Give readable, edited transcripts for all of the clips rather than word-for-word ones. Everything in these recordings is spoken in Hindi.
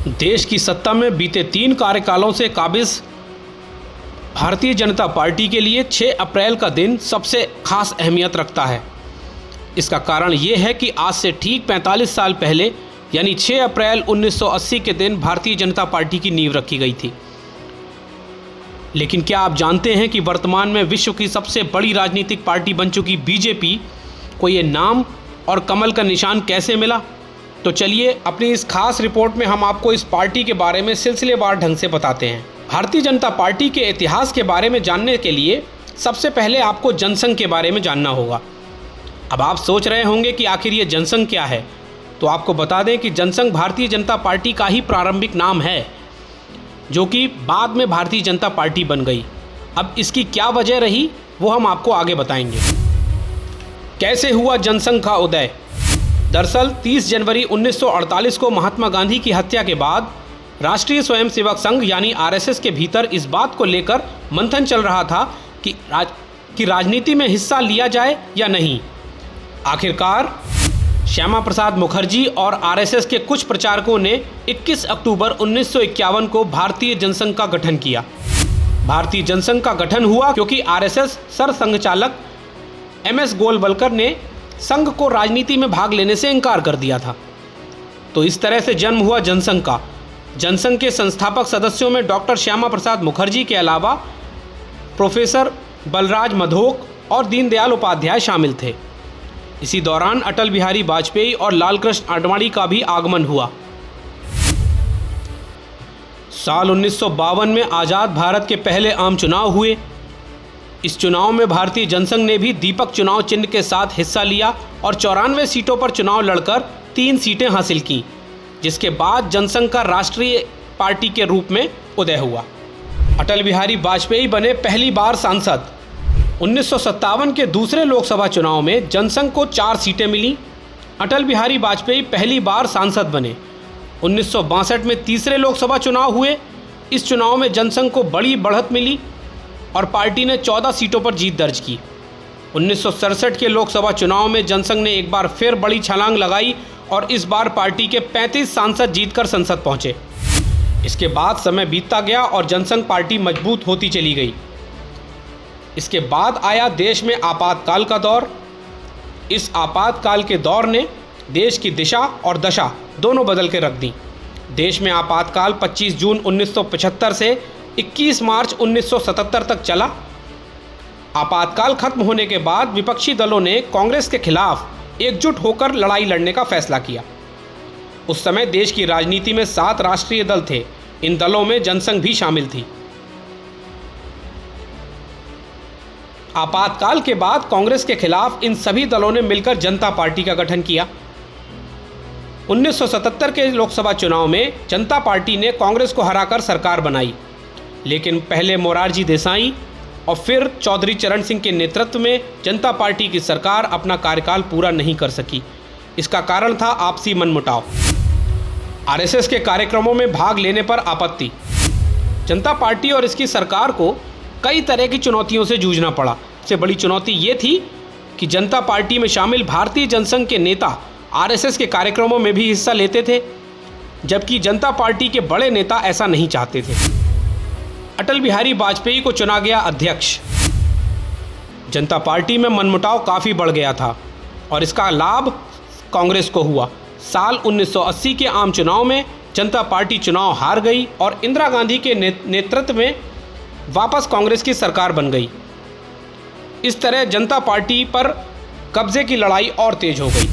देश की सत्ता में बीते 3 कार्यकालों से काबिज भारतीय जनता पार्टी के लिए 6 अप्रैल का दिन सबसे खास अहमियत रखता है। इसका कारण ये है कि आज से ठीक 45 साल पहले यानी 6 अप्रैल 1980 के दिन भारतीय जनता पार्टी की नींव रखी गई थी। लेकिन क्या आप जानते हैं कि वर्तमान में विश्व की सबसे बड़ी राजनीतिक पार्टी बन चुकी बीजेपी को ये नाम और कमल का निशान कैसे मिला? तो चलिए अपनी इस खास रिपोर्ट में हम आपको इस पार्टी के बारे में सिलसिलेवार ढंग से बताते हैं। भारतीय जनता पार्टी के इतिहास के बारे में जानने के लिए सबसे पहले आपको जनसंघ के बारे में जानना होगा। अब आप सोच रहे होंगे कि आखिर ये जनसंघ क्या है, तो आपको बता दें कि जनसंघ भारतीय जनता पार्टी का ही प्रारंभिक नाम है, जो कि बाद में भारतीय जनता पार्टी बन गई। अब इसकी क्या वजह रही वो हम आपको आगे बताएंगे। कैसे हुआ जनसंघ का उदय? दरअसल 30 जनवरी 1948 को महात्मा गांधी की हत्या के बाद राष्ट्रीय स्वयंसेवक संघ यानी आरएसएस के भीतर इस बात को लेकर मंथन चल रहा था कि राजनीति में हिस्सा लिया जाए या नहीं। आखिरकार श्यामा प्रसाद मुखर्जी और आरएसएस के कुछ प्रचारकों ने 21 अक्टूबर 1951 को भारतीय जनसंघ का गठन किया। भारतीय जनसंघ का गठन हुआ क्योंकि आरएसएस सरसंघचालक एमएस गोलवलकर ने संघ को राजनीति में भाग लेने से इनकार कर दिया था। तो इस तरह से जन्म हुआ जनसंघ का। जनसंघ के संस्थापक सदस्यों में डॉक्टर श्यामा प्रसाद मुखर्जी के अलावा प्रोफेसर बलराज मधोक और दीनदयाल उपाध्याय शामिल थे। इसी दौरान अटल बिहारी वाजपेयी और लालकृष्ण आडवाणी का भी आगमन हुआ। साल 1952 में आज़ाद भारत के पहले आम चुनाव हुए। इस चुनाव में भारतीय जनसंघ ने भी दीपक चुनाव चिन्ह के साथ हिस्सा लिया और 94 सीटों पर चुनाव लड़कर 3 सीटें हासिल की, जिसके बाद जनसंघ का राष्ट्रीय पार्टी के रूप में उदय हुआ। अटल बिहारी वाजपेयी बने पहली बार सांसद। 1957 के दूसरे लोकसभा चुनाव में जनसंघ को 4 सीटें मिलीं। अटल बिहारी वाजपेयी पहली बार सांसद बने। 1962 में तीसरे लोकसभा चुनाव हुए। इस चुनाव में जनसंघ को बड़ी बढ़त मिली और पार्टी ने 14 सीटों पर जीत दर्ज की। 1967 के लोकसभा चुनाव में जनसंघ ने एक बार फिर बड़ी छलांग लगाई और इस बार पार्टी के 35 सांसद जीतकर संसद पहुंचे। इसके बाद समय बीतता गया और जनसंघ पार्टी मजबूत होती चली गई। इसके बाद आया देश में आपातकाल का दौर। इस आपातकाल के दौर ने देश की दिशा और दशा दोनों बदल के रख दी। देश में आपातकाल 25 जून 1975 से 21 मार्च 1977 तक चला। आपातकाल खत्म होने के बाद विपक्षी दलों ने कांग्रेस के खिलाफ एकजुट होकर लड़ाई लड़ने का फैसला किया। उस समय देश की राजनीति में 7 राष्ट्रीय दल थे। इन दलों में जनसंघ भी शामिल थी। आपातकाल के बाद कांग्रेस के खिलाफ इन सभी दलों ने मिलकर जनता पार्टी का गठन किया। 1977 के लोकसभा चुनाव में जनता पार्टी ने कांग्रेस को हराकर सरकार बनाई, लेकिन पहले मोरारजी देसाई और फिर चौधरी चरण सिंह के नेतृत्व में जनता पार्टी की सरकार अपना कार्यकाल पूरा नहीं कर सकी। इसका कारण था आपसी मनमुटाव। आरएसएस के कार्यक्रमों में भाग लेने पर आपत्ति। जनता पार्टी और इसकी सरकार को कई तरह की चुनौतियों से जूझना पड़ा। सबसे बड़ी चुनौती ये थी कि जनता पार्टी में शामिल भारतीय जनसंघ के नेता आरएसएस के कार्यक्रमों में भी हिस्सा लेते थे, जबकि जनता पार्टी के बड़े नेता ऐसा नहीं चाहते थे। अटल बिहारी वाजपेयी को चुना गया अध्यक्ष। जनता पार्टी में मनमुटाव काफ़ी बढ़ गया था और इसका लाभ कांग्रेस को हुआ। साल 1980 के आम चुनाव में जनता पार्टी चुनाव हार गई और इंदिरा गांधी के नेतृत्व में वापस कांग्रेस की सरकार बन गई। इस तरह जनता पार्टी पर कब्जे की लड़ाई और तेज हो गई।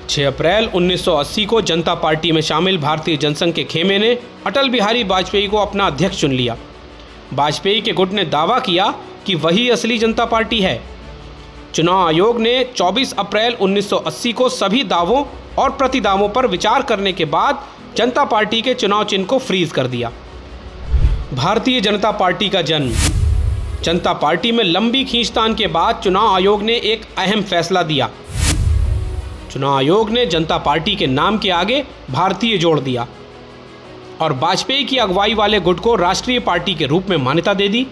6 अप्रैल 1980 को जनता पार्टी में शामिल भारतीय जनसंघ के खेमे ने अटल बिहारी वाजपेयी को अपना अध्यक्ष चुन लिया। वाजपेयी के गुट ने दावा किया कि वही असली जनता पार्टी है। चुनाव आयोग ने 24 अप्रैल 1980 को सभी दावों और प्रतिदावों पर विचार करने के बाद जनता पार्टी के चुनाव चिन्ह को फ्रीज कर दिया। भारतीय जनता पार्टी का जन्म। जनता पार्टी में लंबी खींचतान के बाद चुनाव आयोग ने एक अहम फैसला दिया। चुनाव आयोग ने जनता पार्टी के नाम के आगे भारतीय जोड़ दिया और वाजपेयी की अगुवाई वाले गुट को राष्ट्रीय पार्टी के रूप में मान्यता दे दी।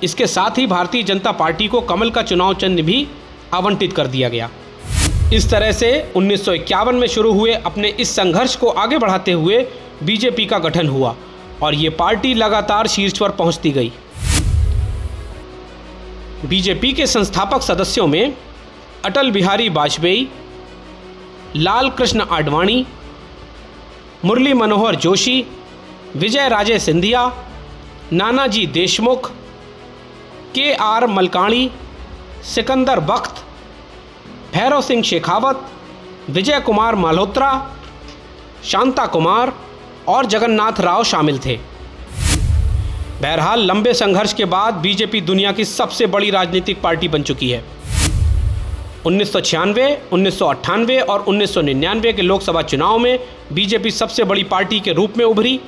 इसके साथ ही भारतीय जनता पार्टी को कमल का चुनाव चिन्ह भी आवंटित कर दिया गया। इस तरह से 1951 में शुरू हुए अपने इस संघर्ष को आगे बढ़ाते हुए बीजेपी का गठन हुआ और ये पार्टी लगातार शीर्ष पर पहुंचती गई। बीजेपी के संस्थापक सदस्यों में अटल बिहारी वाजपेयी, लाल कृष्ण आडवाणी, मुरली मनोहर जोशी, विजय राजे सिंधिया, नानाजी देशमुख, के.आर. मलकाणी, सिकंदर बख्त, भैरव सिंह शेखावत, विजय कुमार मल्होत्रा, शांता कुमार और जगन्नाथ राव शामिल थे। बहरहाल लंबे संघर्ष के बाद बीजेपी दुनिया की सबसे बड़ी राजनीतिक पार्टी बन चुकी है। 1996, 1998 और 1999 के लोकसभा चुनाव में बीजेपी सबसे बड़ी पार्टी के रूप में उभरी।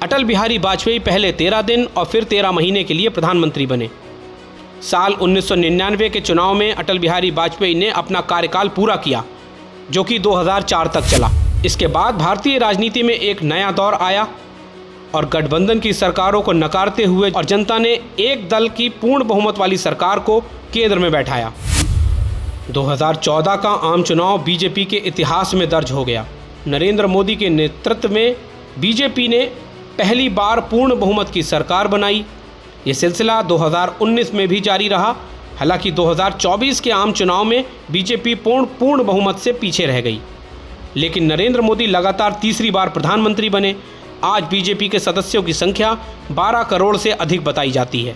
अटल बिहारी वाजपेयी पहले 13 दिन और फिर 13 महीने के लिए प्रधानमंत्री बने। साल 1999 के चुनाव में अटल बिहारी वाजपेयी ने अपना कार्यकाल पूरा किया, जो कि 2004 तक चला। इसके बाद भारतीय राजनीति में एक नया दौर आया और गठबंधन की सरकारों को नकारते हुए और जनता ने एक दल की पूर्ण बहुमत वाली सरकार को केंद्र में बैठाया। 2014 का आम चुनाव बीजेपी के इतिहास में दर्ज हो गया। नरेंद्र मोदी के नेतृत्व में बीजेपी ने पहली बार पूर्ण बहुमत की सरकार बनाई। ये सिलसिला 2019 में भी जारी रहा। हालांकि 2024 के आम चुनाव में बीजेपी पूर्ण बहुमत से पीछे रह गई, लेकिन नरेंद्र मोदी लगातार तीसरी बार प्रधानमंत्री बने। आज बीजेपी के सदस्यों की संख्या 12 करोड़ से अधिक बताई जाती है।